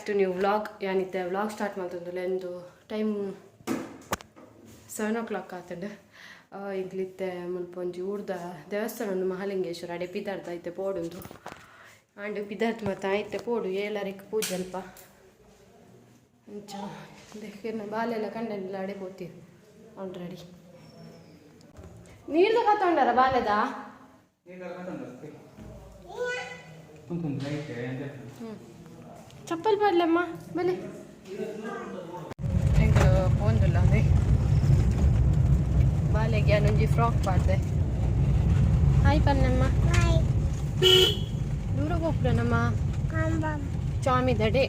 To new vlog. ಏನಿತ್ತೆ vlog start ಮಾಡ್ತಂದ್ರೆ ಎಂದು ಟೈಮ್ 7 o'clock ಆತಂಡೆ. ಈಗಲಿತ್ತೆ ಮುಲ್ಪ ಒಂಜಿ ಊರ್ದ ದೇವಸ್ಥಾನ ಒಂದು ಮಹಾಲಿಂಗೇಶ್ವರ ಅಡೆ ಪಿದಾರ್ಥ ಐತೆ ಪೋಡುಂದು ಆಂಡ್ ಪಿದಾರ್ಥ ಮತ್ತು ಐತೆ ಪೋಡು ಏಳರಿಗೆ ಪೂಜೆ ಅಲ್ಪ ಇಂಚ ಬಾಲೆಲ್ಲ ಕಂಡೆಲ್ಲ ಅಡೆ ಹೋಗ್ತೀವಿ ಆಲ್ರೆಡಿ. ನೀರ್ದ ಕತ್ತೊಂಡಾರ ಬಾಲೆದ ಚಪ್ಪಲ್ ಬರ್ಲಮ್ಮ ಬಲೆ ಪೋಂದಿಲ್ಲ ಅದೇ ಬಾಲೆಗೆ ನಾನೊಂಜಿ ಫ್ರಾಕ್ ಪಾಡ್ದೆ. ಹಾಯ್ ಪನ್ನಮ್ಮ ದೂರ ಹೋಗ್ಬಿಡನಮ್ಮ ಚಾಮಿದಡೆ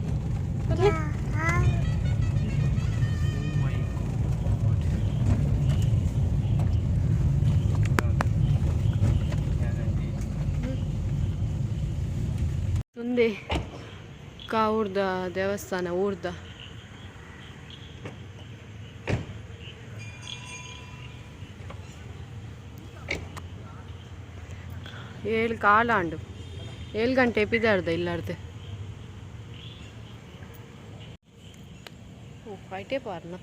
ಮುಂದೆ ಕಾವೂರ್ದ ದೇವಸ್ಥಾನ ಊರ್ದ ಏಳು ಕಾಲಾಂಡು 7 ಗಂಟೆ ಪಿದಾರ್ದ ಇಲ್ಲಾರ್ದೆ ಓ ಐಟೇ ಪಾರ್ನ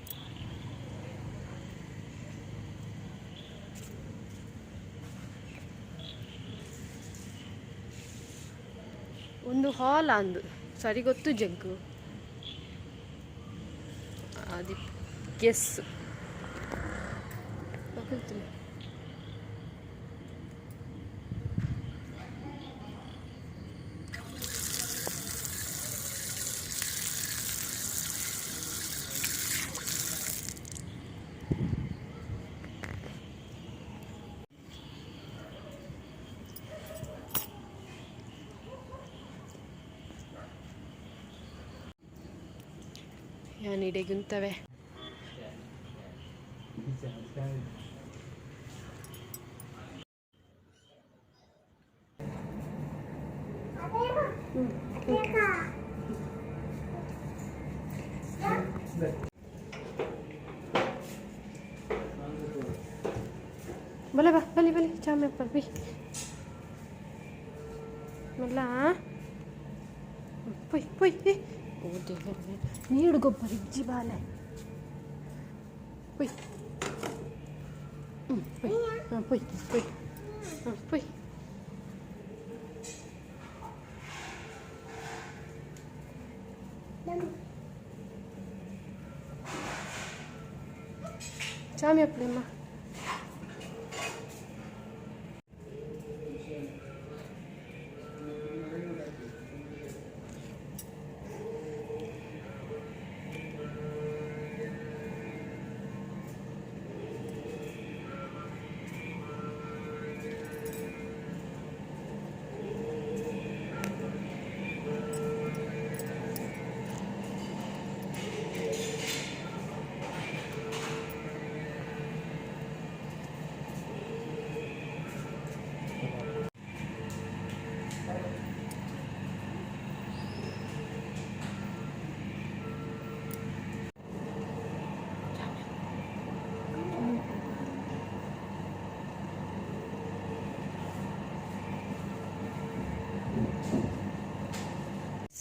ಒಂದು ಹಾಲ್ ಅಂದು ಸರಿ ಗೊತ್ತು ಜಗ್ಗು ಅದು ಗೆಸ್ ಯಾನಿಡೆಗುಂತವೆ ಬಲೆ ಬಾ ಬಲಿ ಬಲಿ ಚಾಮಪ್ಪ ಬಿ ಮಲ್ಲ ಪೊಯ್ ಪೊಯ್ ಓ ದೇವರೇ ನೀಡು ಗೊಬ್ಬರ ಇಜ್ಜಿ ಬಾಲೆ ಪೊಯ್ ಪೊಯ್ ಹಾಂ ಪೊಯ್ ಪೊಯ್ ಹಾಂ ಪೊಯ್ ಚಾಮಿ ಅಪ್ಪಳಮ್ಮ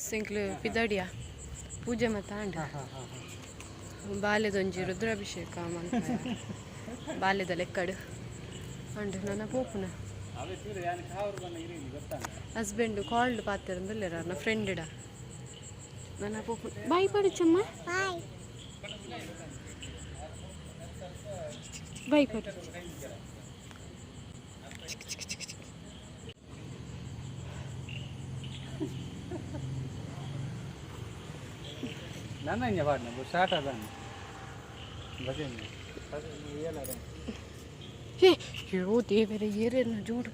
ಸಿಂಕ್ಲು ಪಿದಾಡಿಯ ಪೂಜೆ ಮತ್ತು ಆಂಡ ಬಾಲ್ಯದೊಂಜಿ ರುದ್ರಾಭಿಷೇಕ ಬಾಲ್ಯದ ಲೆಕ್ಕಡು ಅಂಡ್ ನನ್ನ ಪೋಪುನ ಹಸ್ಬೆಂಡು ಕಾಲ್ಡ್ ಪಾತಿರಂದಲ್ಲೇರ ನನ್ನ ಫ್ರೆಂಡಿಡ ನನ್ನ ಪೋಪು ಬಾಯ್ ಪಡಿಚಮ್ಮ ಬಾಯ್ ಪಡಿ ನನ್ನ ಇಂಜ ಪಾಡ್ನ ಸ್ಟಾರ್ಟ್ ಅದನ್ನು ಬಜೆಂಜಿ ಹೇ ಯೋ ದೇವರೇ ಏರೇನು ಜೋಡು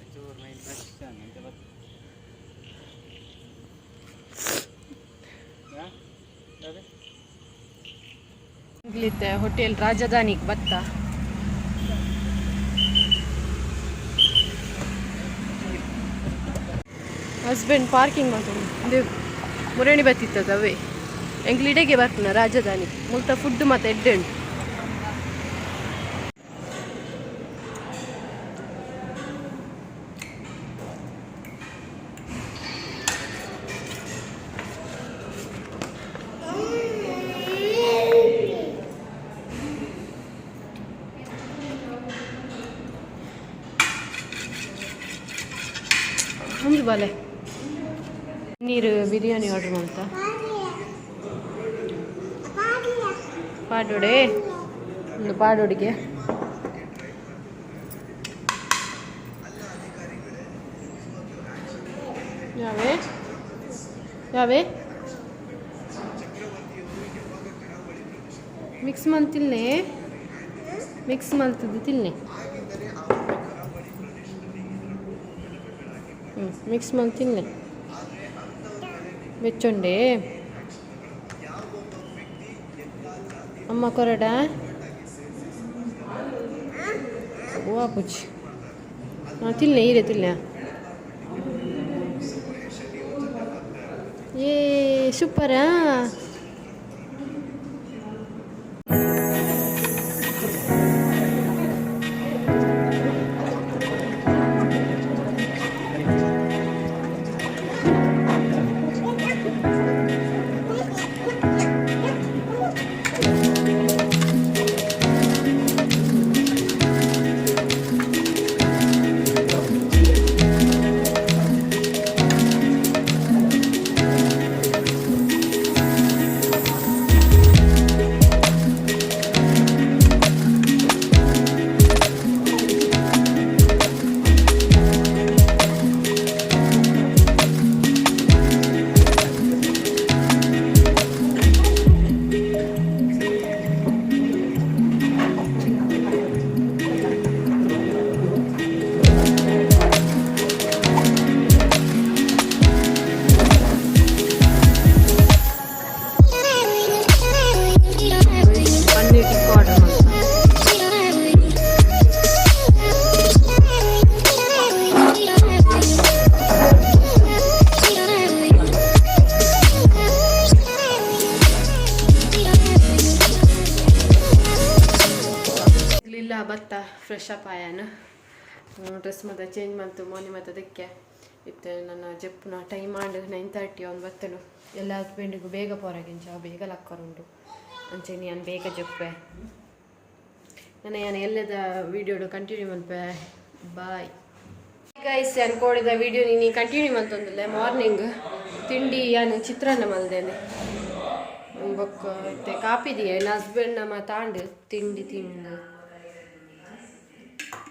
ಇಲ್ಲಿದ್ದೆ ಹೋಟೆಲ್ ರಾಜಧಾನಿಗೆ ಬತ್ತ ಹಸ್ಬೆಂಡ್ ಪಾರ್ಕಿಂಗ್ ಮಾಡ್ಕೊಂಡು ಮುರಣಿ ಬತ್ತಿತ್ತದವೇ ಎಂಗ್ಲಿಡೆಗೆ ಬರ್ತಾನ ರಾಜಧಾನಿ ಮುಲ್ತ ಫುಡ್ ಮತ್ತು ಎಡ್ಡೆಂಡು ಬಾಲೆ ನೀರು ಬಿರಿಯಾನಿ ಆರ್ಡರ್ ಮಾಡ್ತಾ ಪಾಡೋಡೆ ಒಂದು ಪಾಡೋಡಿಗೆ ಯಾವೇ ಯಾವೇ ಮಿಕ್ಸ್ ಮಾಡ್ತಿಲ್ಲೆ ಮಿಕ್ಸ್ ಮಾಡ್ತಿದ್ದು ತಿನ್ನೆ ಮಿಕ್ಸ್ ಮಾಡಿ ತಿನ್ನೆ ಬೆಚ್ಚೊಂಡೆ ಅಮ್ಮ ಕೊರಡ ಓ ಪುಚ್ಚಿ ತಿನ್ನೆ ಈರೆ ತಿನ್ನೆ ಏ ಸೂಪರಾ ಭತ್ತ ಫ್ರೆಶ್ ಅಪ್ ಆಯಾನ ಡ್ರೆಸ್ ಮತ್ತೆ ಚೇಂಜ್ ಮಾಡ್ತು ಮಾರ್ನಿಂಗ್ ಮತ್ತೆ ಅದಕ್ಕೆ ಇತ್ತು ನನ್ನ ಜಪ್ಪುನ ಟೈಮ್ ಆಂಡ್ 9:30 ಅವ್ನು ಬತ್ತನು ಎಲ್ಲ ಹಸ್ಬೆಂಡಿಗೂ ಬೇಗ ಪೊರಗಿಂಚ ಬೇಗ ಲಕ್ಕರುಂಡು ಅಂಚೆ ನಾನು ಬೇಗ ಜಪ್ಪೆ ನಾನು ಎಲ್ಲದ ವೀಡಿಯೋಡು ಕಂಟಿನ್ಯೂ ಮಲ್ಪೆ ಬಾಯ್ ಗೈಸ್ ಅನ್ಕೊಂಡಿದ್ದ ವೀಡಿಯೋ ನೀನು ಕಂಟಿನ್ಯೂ ಮಲ್ತೊಂದಿಲ್ಲ ಮಾರ್ನಿಂಗ್ ತಿಂಡಿ ನಾನು ಚಿತ್ರಾನ್ನ ಮಲ್ದೇನೆ ಬೊಕ್ಕ ಮತ್ತೆ ಕಾಪಿದೆಯಾ ನನ್ನ ಹಸ್ಬೆಂಡ್ ನಮ್ಮ ತಾಂಡು ತಿಂಡಿ ತಿಂದು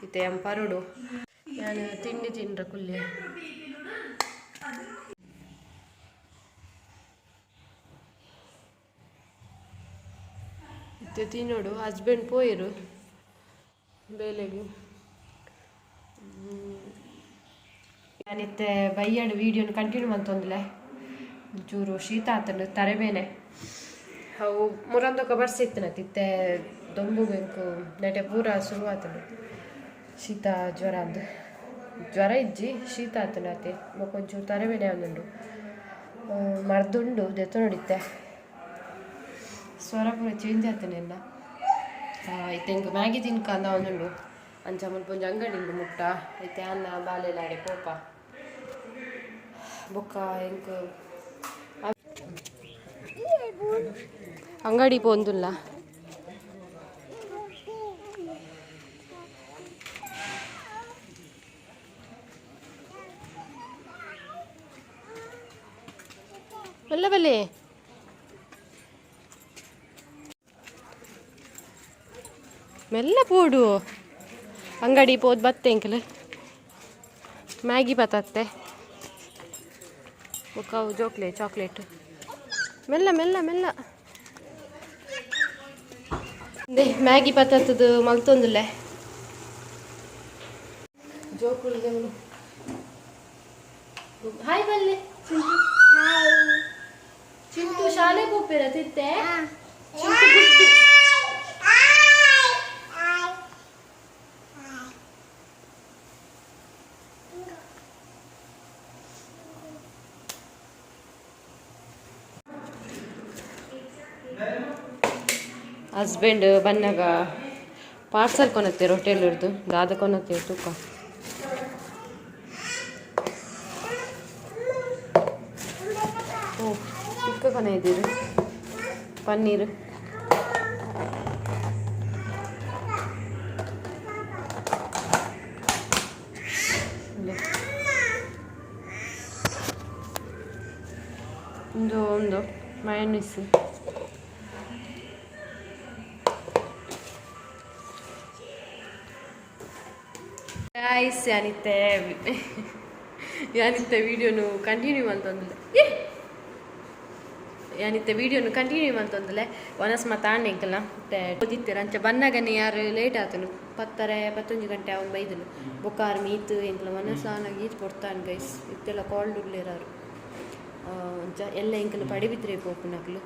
ಇತ್ತೆ ಪರೋಡು ನಾನು ತಿಂಡಿ ತಿಂಡ್ರೆ ಕುಲ್ಲೆ ಇತ್ತೆ ತಿನ್ನೋಡು ಹಸ್ಬೆಂಡ್ ಪೋಯಿರು ಬೇಲೆಗೆ ನಾನಿತ್ತೆ ಬೈಯಾಡು ವೀಡಿಯೋನ ಕಂಟಿನ್ಯೂ ಮಾಡ್ತೊಂದಿಲ್ಲ ಒಂಚೂರು ಶೀತ ಆತಂಡು ತರೆಬೇನೆ ಅವು ಮುರಂದೊಕ್ಕ ಬರ್ಸಿತ್ತನತ್ತಿತ್ತೆ ದೊಂಬು ಬೆಂಕು ನೆಟೆ ಪೂರ ಶುರು ಆತಂಡು ಶೀತ ಜ್ವರ ಅದು ಜ್ವರ ಇಜ್ಜಿ ಶೀತ ಆತನ ಆತೆ ಒಂಚೂರು ತರಬೇನೆ ಅವನುಂಡು ಮರ್ದುಂಡು ದೆತ್ತು ನೋಡಿತ್ತೆ ಸ್ವರ ಪೂರ ಚೇಂಜ್ ಆತನೆಲ್ಲ ಐತೆ ಹಿಂಗೆ ಮ್ಯಾಗಿ ತಿನ್ಕ ಅಂದ ಅವನುಂಡು ಅಂಚ ಮುಲ್ಪ ಒಂಜಿ ಅಂಗಡಿ ಉಂಡು ಮುಟ್ಟ ಐತೆ ಅನ್ನ ಬಾಲೆಲಾಡೆ ಪೋಪ ಬೊಕ್ಕ ಹೆಂಗೆ ಅಂಗಡಿ ಪೋಂದುಲ್ಲ ಬಲ್ಲ ಬಲ್ಲೆ ಮೆಲ್ಲ ಪೋಡು ಅಂಗಡಿ ಪೋದ್ ಬತ್ತೆ ಎಂಕಲ್ ಮ್ಯಾಗಿ ಬತ್ತತ್ತೆ ಬುಕ್ಕಾವು ಚಾಕ್ಲೇಟ್ ಮೆಲ್ಲ ಮೆಲ್ಲ ಮೆಲ್ಲ ಮ್ಯಾಗಿ ಬತ್ತದ್ದು ಮಲ್ತೊಂದಿಲ್ಲ ಜೋಕುಳಿಗೆ ಹಾಯ್ ಬಲ್ಲೆ ಚಿಂಟು ಶಾಲೆಗೆ ಹೋಗ್ಬೇರ ತಿತ್ತೆ ಚಿಂಟು ಬಿಟ್ಟು ಹಸ್ಬೆಂಡ್ ಬಂದಾಗ ಪಾರ್ಸಲ್ ಕೊನತ್ತೆ ರೊಟ್ಟೆಲಿರ್ದು ದಾದ ಕೊನತ್ತೆ ತೂಕ ಓ ಚಿಕ್ಕ ಕೊನೆ ಇದ್ದೀರಿ ಪನ್ನೀರು ಒಂದು ಮಯೋನೀಸ್. ಗೈಸ್ ಯಾನಿತ್ತೆ ವೀಡಿಯೋನು ಕಂಟಿನ್ಯೂ ಮಂತೊಂದುಲೆ ಒನಸ್ ಮಾತಾಡ್ನಿಂಕಲ್ಲ ಮತ್ತೆ ಓದಿತ್ತೀರ ಅಂಚ ಬನ್ನಗನೆ ಯಾರು ಲೇಟ್ ಆತನು 10:11 ಗಂಟೆ ಅವನು ಬೈದನು ಬೊಕ್ಕಾರು ಮೀತು ಎಂಕಲ ಮನಸ್ಸಾನಾಗಿ ಈಚ್ ಕೊಡ್ತಾನೆ ಗೈಸ್ ಇತ್ತೆಲ್ಲ ಕಾಲ್ಡ್ ಉಳ್ಳೇರಾರು ಅಂಚ ಎಲ್ಲ ಎಂಕಲು ಪಡಿಬಿದ್ರೆ ಪೋಪುನಕ್ಲು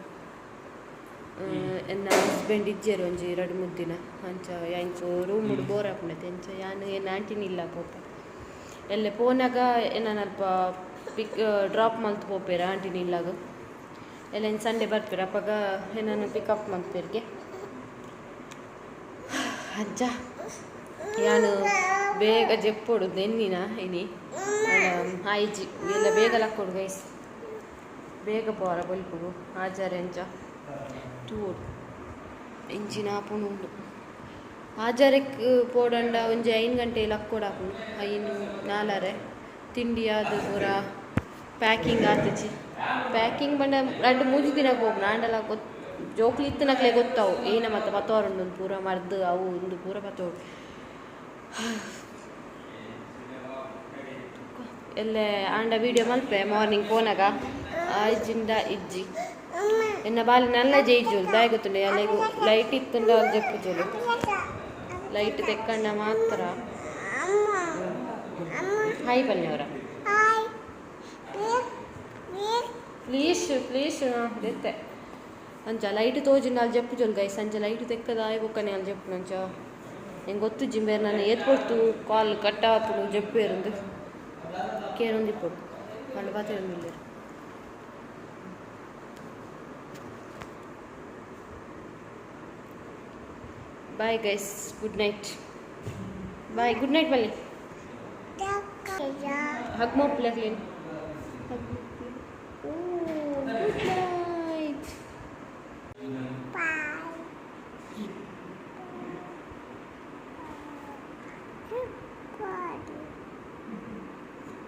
ಎನ್ನ ಹಸ್ಬೆಂಡ್ ಇಜ್ಜೇರು ಒಂಜಿ 2-3 ದಿನ ಅಂಚ ಎಂಕು ರೂಮ್ ಬೋರ್ ಹಾಕೊಂಡೈತೆ ಅಂಚ ಯಾನು ಏನು ಆಂಟಿನಿಲ್ಲ ಪೋಪ ಎಲ್ಲ ಪೋನಾಗ ನಾನು ಅಲ್ಪ ಡ್ರಾಪ್ ಮಲ್ತು ಪೋಪೇರ ಆಂಟಿನಿಲ್ಲಾಗ ಎಲ್ಲ ಇನ್ನು ಸಂಡೇ ಬರ್ಪೇರ ಅಪ್ಪಾಗ ಏನನ್ನು ಪಿಕಪ್ ಮಲ್ಪೇರಿಗೆ ಅಜ್ಜ ಯಾನು ಬೇಗ ಜೆಪ್ಪೊಡು ನೆನ್ನಿನ ಇನಿ ಆಯ್ಜಿ ಎಲ್ಲ ಬೇಗ ಲಕ್ಕೊಡು ಗೈಸ್ ಬೇಗ ಪೋರ ಬಲ್ಪುಗು ಆಜಾರೆ ಅಂಚ ತೂಡು ಇಂಚಿನ ಆಪುನು ಉಂಡು ಆಜಾರಕ್ಕೆ ಪೋಡಂಡ ಒಂಜಿ 5 ಗಂಟೆ ಲಕ್ಕೊಡಾಪುನು 5-4 ತಿಂಡಿ ಅದು ಪೂರ ಪ್ಯಾಕಿಂಗ್ ಆತಚಿ ಪ್ಯಾಕಿಂಗ್ ಬಂಡ 2-3 ದಿನ ಹೋಗ್ನ ಆಂಡಲ ಜೋಕ್ಲಿ ಇತ್ತನಕ್ಲೆ ಗೊತ್ತಾವು ಏನ ಮತ್ತೆ ಪತ್ತೋರುಂಡು ಪೂರ ಮರ್ದು ಅವು ಒಂದು ಪೂರ ಪತ್ತೋಡು ಎಲ್ಲೇ ಆಂಡ ವೀಡಿಯೋ ಮಲ್ಪೆ ಮಾರ್ನಿಂಗ್ ಪೋನಾಗ ಆಯ್ಜಿಂದ ಇಜ್ಜಿ ಎನ್ನ ಬಾಲಿ ನಲ್ಲ ಜೈಜೋಲು ದಾಯ ಗೊತ್ತುಂಡೆ ಅಲ್ಲಿಗೂ ಲೈಟ್ ಇತ್ತುಂಡ ಅಲ್ಲಿ ಜಪ್ಪುಜೋಲು ಲೈಟ್ ತೆಕ್ಕಂಡ ಮಾತ್ರ ಹಾಯ್ ಪಲ್ಯವರ ಪ್ಲೀಸ್ ದೆತ್ತೆ ಅಂಚ ಲೈಟ್ ತೋಜಿಂಡ ಅಲ್ಲಿ ಜಪ್ಪುಜೋಲು ಗೈಸ್ ಅಂಚ ಲೈಟ್ ತೆಕ್ಕದ ಆಯ್ ಬೊಕ್ಕನೆ ಅಲ್ಲಿ ಜಪ್ಪು ಅಂಚ ಹೆಂಗೆ ಗೊತ್ತು ಜಿಂಬೇರು ನಾನು ಎತ್ಕೊಡ್ತು ಕಾಲ್ ಕಟ್ಟಾಪುಡು ಜಪ್ಪೇರುಂದು ಕೇರೊಂದಿಪ್ಪಡು ಅಲ್ಲಿ ಬಾತಿರೊಂದಿಲ್ಲ bye guys good night bye good night ಬಲ್ಲಿ ಹಗ್ ಮೋಪ್ಲೆ ಕ್ಲೀನ್ ಗುಡ್ ನೈಟ್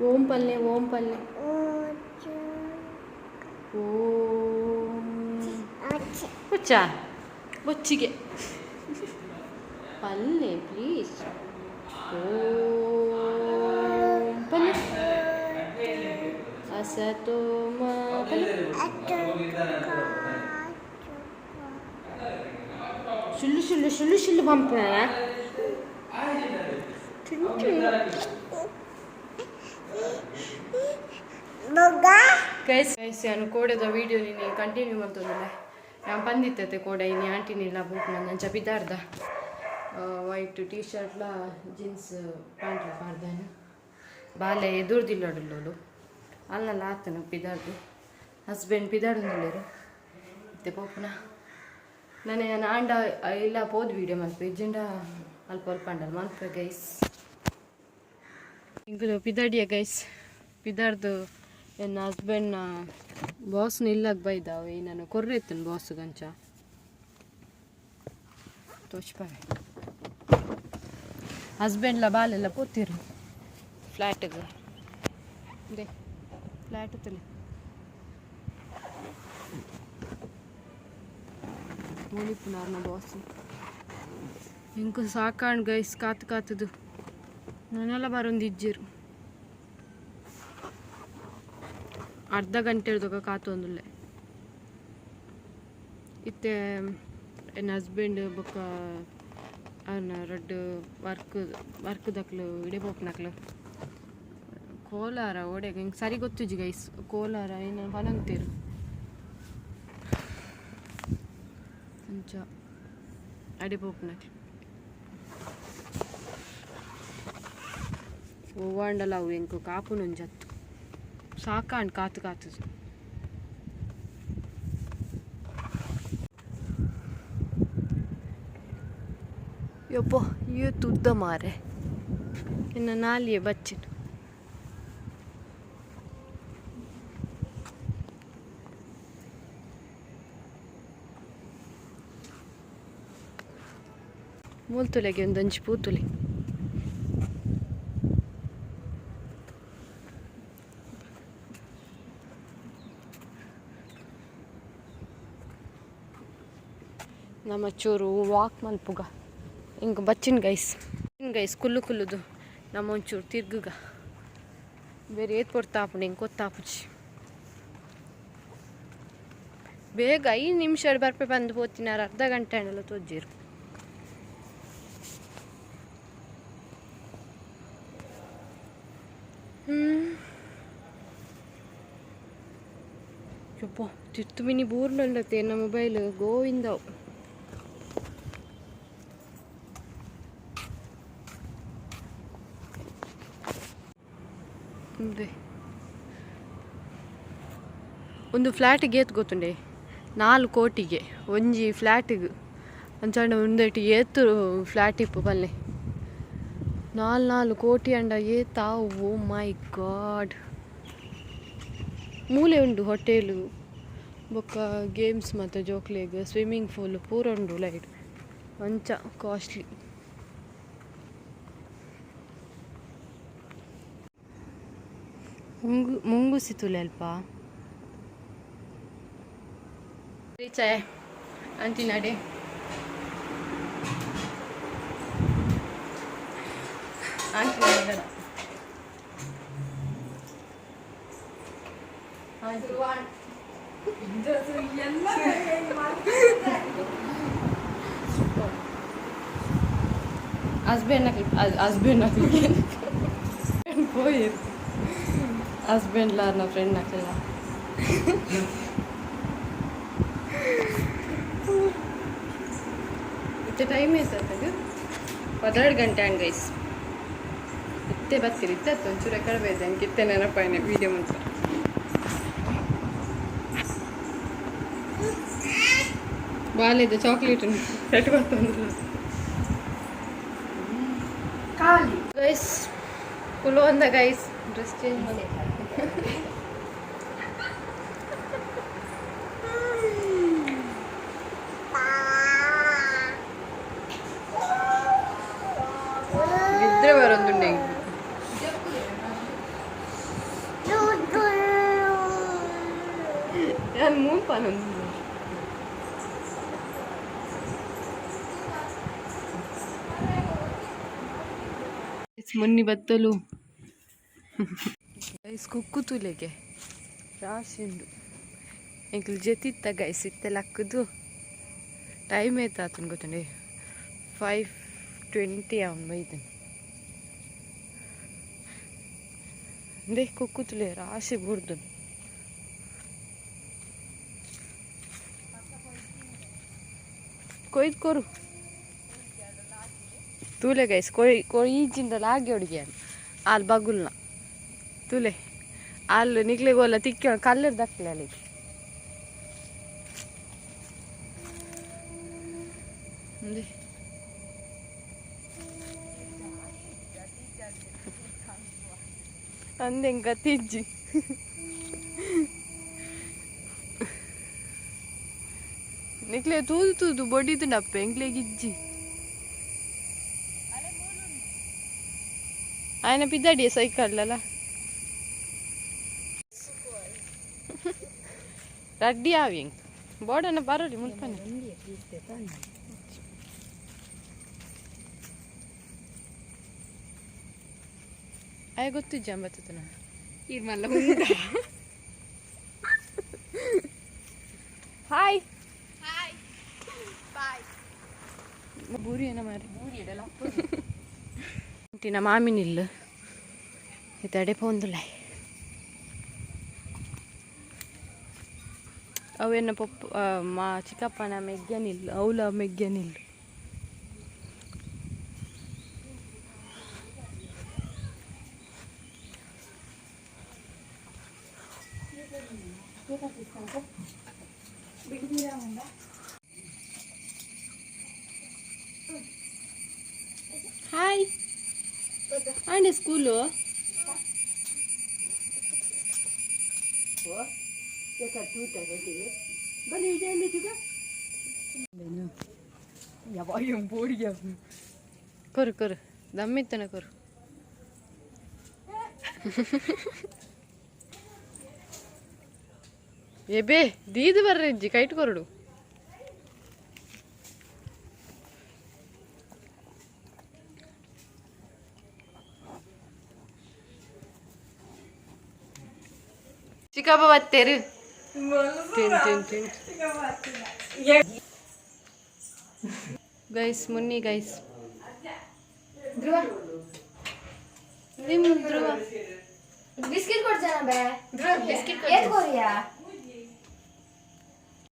ಓಂ ಪಲ್ಲೆ ಓಂ ಹುಚ್ಚ ಬೊಚ್ಚಿಗೆ ಪಲ್ಲೆ ಪ್ಲೀಸ್ ಓಂ ಪಲ್ಲೆ ಅಸತೋಮ ಪಲ್ಲೆ ಶುಳ್ಳು ಪಂಪನ ಗೈಸ್ ನಾನು ಕೋಡೆದ ವೀಡಿಯೋ ನೀನು ಕಂಟಿನ್ಯೂ ಮಾಡ್ತಂದಿಲ್ಲ ನಾನು ಬಂದಿತ್ತತೆ ಕೋಡೆ ಇನ್ನು ಆಂಟಿನಿಲ್ಲ ಬೂಟ್ ನನ್ನ ಜಬಿದಾರ್ದ ವೈಟ್ ಟೀ ಶರ್ಟ್ಲ ಜೀನ್ಸ್ ಪ್ಯಾಂಟ್ಲ ಪಾರ್ದಾನು ಬಾಲೆ ಎದುರ್ದಿಲ್ಲೋಡು ಅಲ್ಲಲ್ಲ ಆತನು ಪಿದಾರ್ದು ಹಸ್ಬೆಂಡ್ ಪಿದಾರ್ದುಂದಿಲ್ಲೇರು ಮತ್ತೆ ಪೋಪನ ನಾನು ಆಂಡ ಇಲ್ಲ ಪೋದ್ ವೀಡಿಯೋ ಮಲ್ಪೆ ಇಜ್ಜೆಂಡ ಅಲ್ಪ ಅಂಡಲ್ ಮಲ್ಪೆ ಗೈಸ್ ಇಂಕಲು ಪಿದಾಡಿಯ ಗೈಸ್ ಪಿದಾರ್ದು ನನ್ನ ಹಸ್ಬೆಂಡ್ನ ಬಾಸ್ನ ಇಲ್ಲಾಗ ಬೈದಾವೆ ನಾನು ಕೊರ್ರೆ ಇತ್ತನು ಬಾಸ್ ಗಂಚ ತೋಚ್ಪಾವೆ ಹಸ್ಬೆಂಡ್ಲ ಬಾಲೆಲ್ಲ ಪೋತಿರು ಫ್ಲ್ಯಾಟಿಗೆ ದೇ ಫ್ಲ್ಯಾಟ್ ತಲೆ ಮೋಲಿಪುನಾರ್ನ ಬಾಸ್ ಇಂಕು ಸಾಕಾಣ್ ಗೈಸ್ ಕಾತದು ನಾನೆಲ್ಲ ಬರೊಂದು ಇಜ್ಜಿರು ಅರ್ಧ ಗಂಟೆ ಇರ್ದೋಗ ಕಾತೊಂದುಲ್ಲೆ ಇತ್ತೆ ನನ್ನ ಹಸ್ಬೆಂಡ್ ಬೊಕ್ಕ ಅವನ ರಡ್ಡು ವರ್ಕ್ ದಕ್ಲು ಇಡೆ ಪೋಪ್ನಕ್ಲು ಕೋಲಾರ ಓಡೆಗ ಹಿಂಗೆ ಸರಿ ಗೊತ್ತುಜಿ ಗೈಸ್ ಕೋಲಾರ ಏನು ಬನಂತೀರು ಅಂಚ ಅಡೆ ಪೋಪ್ನಕ್ಲು ಓವಾಂಡಲ ಅವು ಎಂಕು ಕಾಪುನೊಂಜತ್ತು ಸಾಕಾಂಡ್ ಕಾತು ಯಪ್ಪ ಇವತ್ತು ಉದ್ದ ಮಾರೆ ಇನ್ನು ನಾಲಿಗೆ ಬಚ್ಚಿನ ಮೂಲ್ತುಲೆಗೆ ಒಂದಂಚು ಪೂತುಲಿ ನಮ್ಮ ಚೂರು ವಾಕ್ ಮಲ್ಪುಗ ಹಿಂಗೆ ಬಚ್ಚಿನ ಗೈಸ್ ಕುಲ್ಲುದು ನಮ್ಮ ಒಂಚೂರು ತಿರ್ಗುಗ ಬೇರೆ ಏತ್ ಕೊಡ್ತಾಪು ಹಿಂಗೆ ಕೊತ್ತಾಪುಜಿ ಬೇಗ 5 ನಿಮಿಷ ಬರ್ಪೆ ಬಂದು ಹೋಗ್ತಿನಾರು ಅರ್ಧ ಗಂಟೆ ಅನ್ನೆಲ್ಲ ತೋಜ್ಜಿರು ಯಪ್ಪ ತಿರ್ತು ಮಿನಿ ಬೂರ್ನಲ್ಲತ್ತೆ ನಮ್ಮ ಮೊಬೈಲ್ ಗೋವಿಂದವು ಒಂದು ಫ್ಲ್ಯಾಟಿಗೆ ಏತ್ ಗೊತ್ತುಂಡೆ 4 ಕೋಟಿಗೆ ಒಂಜಿ ಫ್ಲ್ಯಾಟಿಗೆ ಅಂಚಂಡ ಒಂದೇಟಿ ಏತು ಫ್ಲ್ಯಾಟ್ ಇಪ್ಪು ಬಲ್ಲೆ 4 ಕೋಟಿ ಅಂಡ ಏತಾ ಓ ಮೈ ಗಾಡ್ ಮೂಲೆ ಉಂಡು ಹೋಟೆಲು ಬೊಕ್ಕ ಗೇಮ್ಸ್ ಮತ್ತು ಜೋಕ್ಲೆಗ್ ಸ್ವಿಮ್ಮಿಂಗ್ ಪೂಲ್ ಪೂರ ಉಂಡು ಲೈಟ್ ಅಂಚ ಕಾಸ್ಟ್ಲಿ ಮುಂಗುಸಿತುಲೆ ಅಲ್ಪ ರೀಚಾಯ್ ಆಂಟಿ ನಡೆ ಆಂಟಿ ನಡೆ ಹಸ್ಬೆಂಡ್ పోయి హస్బెండ్ లా నా ఫ్రెండ్ నాకు ಇತ್ತೆ ಟೈಮ್ ಆಯ್ತದ 12 ಗಂಟೆ ಹಂಗೆ ಗೈಸ್ ಇತ್ತೆ ಬರ್ತೀರಿ ಇತ್ತೆ ಒಂಚೂರು ಕಡಿಮೆ ಇದೆ ನನಗೆ ಇತ್ತೆ ನೆನಪಾಯನೆ ವೀಡಿಯೋ ಮುಂಚೆ ಬಾಲಿದೆ ಚಾಕ್ಲೇಟ್ ಪೆಟ್ಕೊತ್ತಂದ್ರು ಗೈಸ್ ಕುಲು ಅಂದ ಗೈಸ್ ಡ್ರೆಸ್ ಚೇಂಜ್ ಮಾಡಿ ಬಿದ್ರೆ ಬರೊಂದುಂಡೆ ನಾನು ಮೂಲ್ಪಾನೊಂದು ಮೊನ್ನೆ ಬತ್ತಲು ಗೈಸ್ ಕುಕ್ಕು ತುಲೆಗೆ ರಾಶಿ ಉಂಡು ಎಂಕ್ಲು ಜತಿತ್ತ ಗೈಸ್ ಇತ್ತೆಲ್ಲ ಹಾಕುದು ಟೈಮ್ ಆಯ್ತಾತನ್ ಗೊತ್ತಂಡೆ 5:20 ಅವನು ಬೈದನು ಅಂದೆ ಕುಕ್ಕು ತುಲೆ ರಾಶಿ ಬುರ್ದು ಕೊಯ್ದು ಕೊರು ತುಲೆ ಗೈಸ್ ಕೊಯ್ಜಿಂದ ಆಗಿ ಹೊಡಿಗೆ ಅಲ್ಲಿ ಬಗುಲ್ನ ತುಲೆ ಅಲ್ಲಿ ನಿಕ್ಲಿಗೋಲ್ಲ ತಿಕ್ಕ ಕಲ್ಲರ್ ದಕ್ಕಲೆ ಅಲ್ಲಿ ಅಂದೆಂಗ ತಿಜ್ಜಿ ನಿಕ್ಲೆ ತೂದು ಬೊಡಿದು ನಪ್ಪೆ ಎಂಕ್ಲೆಗಿಜ್ಜಿ ఆయన పిద్దాడి సైకిళ్ళ ರಡ್ಡಿ ಆವಿ ಬೋರ್ಡನ್ನ ಬರೋರಿ ಮುಲ್ಪನೆ ಅಯ್ಯ ಗೊತ್ತಿಜ್ಜ ಅಂಬತ್ತನ ಈಗ ಮಲ್ಲ ಹಾಯ್ ಹಾಯ್ ಬಾಯ್ ಬೂರಿ ಏನ ಮಾರಿ ಬೂರಿ ಇಡಲ್ಲ ಟಿನ ಮಾಮಿನಿಲ್ಲು ಇತಡೆ ಪೋಂದುಲ್ಲ ಅವೇನ ಪಪ್ಪ ಮಾ ಚಿಕ್ಕಪ್ಪನ ಮೆಗ್ಗನಿಲ್ಲ ಅವಳ ಮೆಗ್ಗನಿಲ್ಲ ಹಾಯ್ ಆಂಡೆ ಸ್ಕೂಲು ಕೊರು ಕೊರು ದಮ್ಮಿತ್ತನ ಕೊರು ಏ ಬೇ ದೀದು ಬರ್ರಜ್ಜಿ ಕೈಟ್ ಕೊರಡು ಚಿಕ್ಕಪ್ಪ ಬತ್ತೇರು ಗೈಸ್ ಮುನ್ನಿ ಗೈಸ್ ಧ್ರುವ ನಿಮ್ ಧ್ರುವ ಬಿಸ್ಕಿಟ್ ಕೊಡ್ತಾನ ಬೇ ಧ್ರುವ ಬಿಸ್ಕಿಟ್ ಏನ್ ಕೊರಿಯಾ